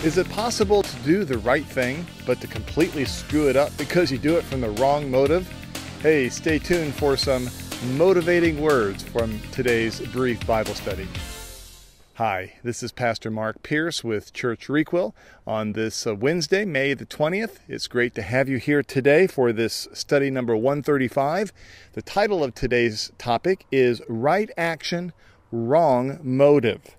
Is it possible to do the right thing, but to completely screw it up because you do it from the wrong motive? Hey, stay tuned for some motivating words from today's brief Bible study. Hi, this is Pastor Mark Pierce with Church Requel on this Wednesday, May the 20th. It's great to have you here today for this study number 135. The title of today's topic is Right Action, Wrong Motive.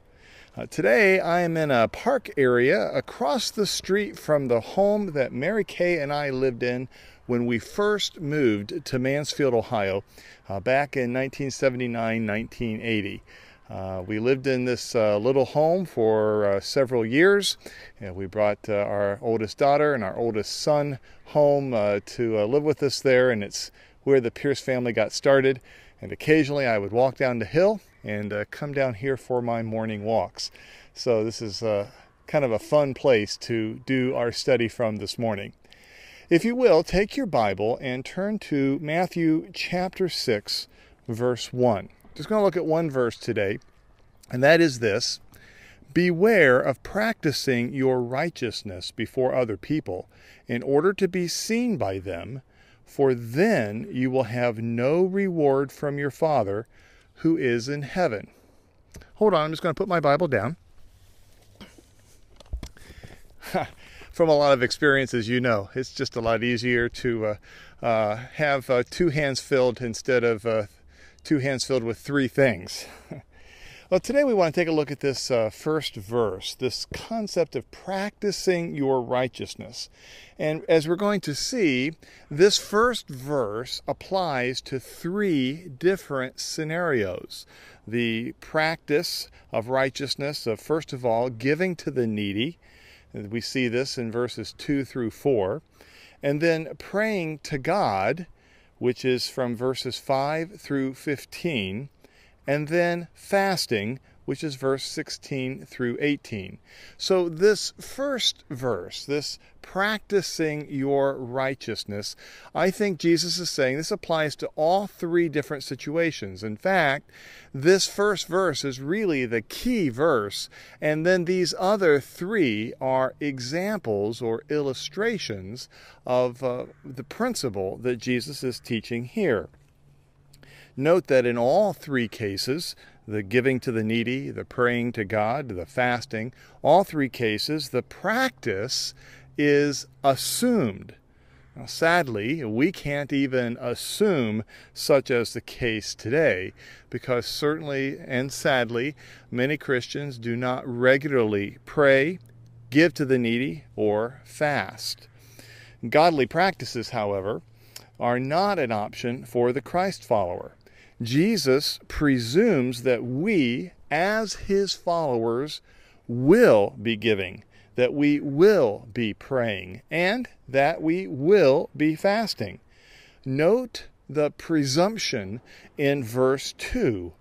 Today I am in a park area across the street from the home that Mary Kay and I lived in when we first moved to Mansfield, Ohio, back in 1979-1980. We lived in this little home for several years. We brought our oldest daughter and our oldest son home to live with us there, and it's where the Pierce family got started. And occasionally I would walk down the hill and come down here for my morning walks. So this is kind of a fun place to do our study from this morning. If you will, take your Bible and turn to Matthew chapter 6, verse 1. Just going to look at one verse today, and that is this: beware of practicing your righteousness before other people in order to be seen by them, for then you will have no reward from your Father who is in heaven. Hold on, I'm just going to put my Bible down. From a lot of experiences, you know, it's just a lot easier to have two hands filled instead of two hands filled with three things. Well, today we want to take a look at this first verse, this concept of practicing your righteousness. And as we're going to see, this first verse applies to three different scenarios. The practice of righteousness of, first of all, giving to the needy. We see this in verses 2 through 4. And then praying to God, which is from verses 5 through 15. And then fasting, which is verse 16 through 18. So this first verse, this practicing your righteousness, I think Jesus is saying this applies to all three different situations. In fact, this first verse is really the key verse, and then these other three are examples or illustrations of the principle that Jesus is teaching here. Note that in all three cases, the giving to the needy, the praying to God, the fasting, all three cases, the practice is assumed. Now, sadly, we can't even assume such as the case today, because certainly and sadly, many Christians do not regularly pray, give to the needy, or fast. Godly practices, however, are not an option for the Christ follower. Jesus presumes that we, as his followers, will be giving, that we will be praying, and that we will be fasting. Note the presumption in verse 2,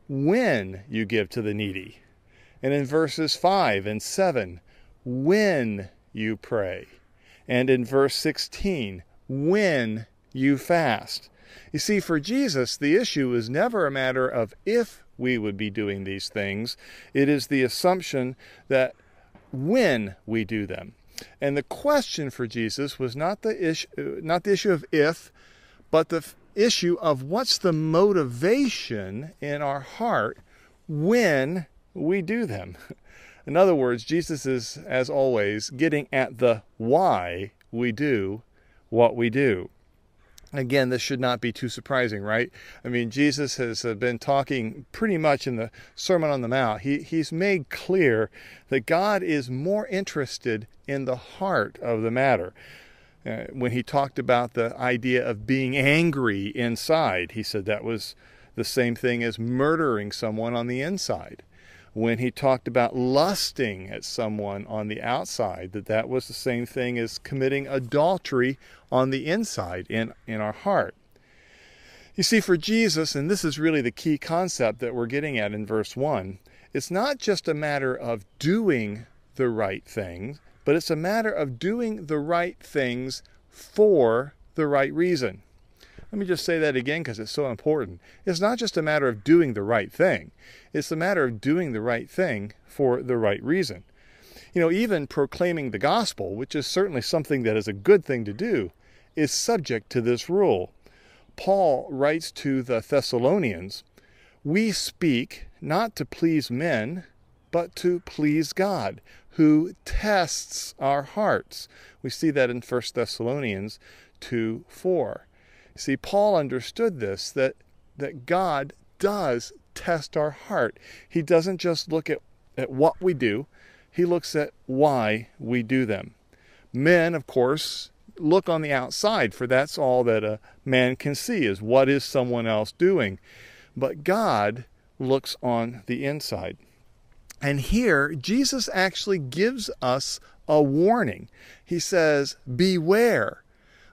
when you give to the needy. And in verses 5 and 7, when you pray. And in verse 16, when you fast. You see, for Jesus, the issue is never a matter of if we would be doing these things. It is the assumption that when we do them. And the question for Jesus was not the issue of if, but the issue of what's the motivation in our heart when we do them. In other words, Jesus is, as always, getting at the why we do what we do. Again, this should not be too surprising, right? I mean, Jesus has been talking pretty much in the Sermon on the Mount. He's made clear that God is more interested in the heart of the matter. When he talked about the idea of being angry inside, he said that was the same thing as murdering someone on the inside. When he talked about lusting at someone on the outside, that was the same thing as committing adultery on the inside, in our heart. You see, for Jesus, and this is really the key concept that we're getting at in verse 1, it's not just a matter of doing the right things, but it's a matter of doing the right things for the right reason. Let me just say that again because it's so important. It's not just a matter of doing the right thing. It's a matter of doing the right thing for the right reason. Even proclaiming the gospel, which is certainly something that is a good thing to do, is subject to this rule. Paul writes to the Thessalonians, "We speak not to please men, but to please God, who tests our hearts." We see that in 1 Thessalonians 2:4. See, Paul understood this, that God does test our heart. He doesn't just look at what we do, he looks at why we do them. Men, of course, look on the outside, for that's all that a man can see, is what is someone else doing. But God looks on the inside. And here, Jesus actually gives us a warning. He says, beware.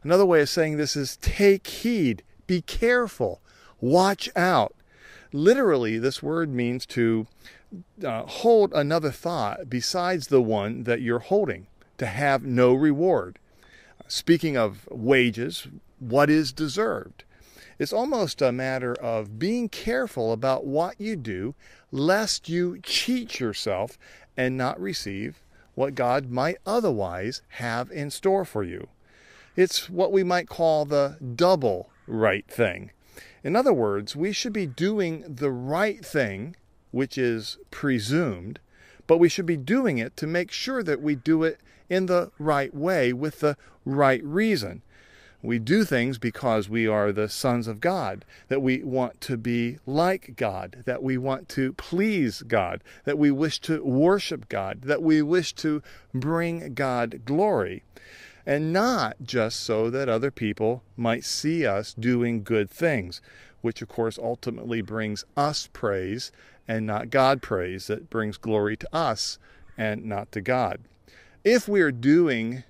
Another way of saying this is take heed, be careful, watch out. Literally, this word means to hold another thought besides the one that you're holding, to have no reward. Speaking of wages, what is deserved? It's almost a matter of being careful about what you do, lest you cheat yourself and not receive what God might otherwise have in store for you. It's what we might call the double right thing. In other words, we should be doing the right thing, which is presumed, but we should be doing it to make sure that we do it in the right way with the right reason. We do things because we are the sons of God, that we want to be like God, that we want to please God, that we wish to worship God, that we wish to bring God glory, and not just so that other people might see us doing good things, which of course ultimately brings us praise and not God praise, that brings glory to us and not to God. If we are doing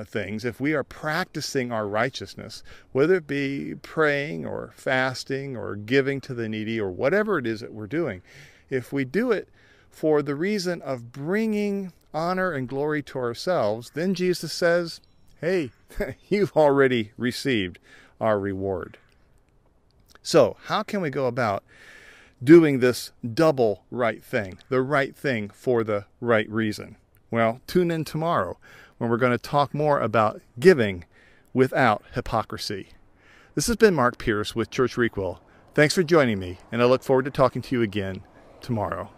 things, if we are practicing our righteousness, whether it be praying or fasting or giving to the needy or whatever it is that we're doing, if we do it for the reason of bringing honor and glory to ourselves, then Jesus says, hey, you've already received our reward. So how can we go about doing this double right thing, the right thing for the right reason? Well, tune in tomorrow when we're going to talk more about giving without hypocrisy. This has been Mark Pierce with Church Requel. Thanks for joining me, and I look forward to talking to you again tomorrow.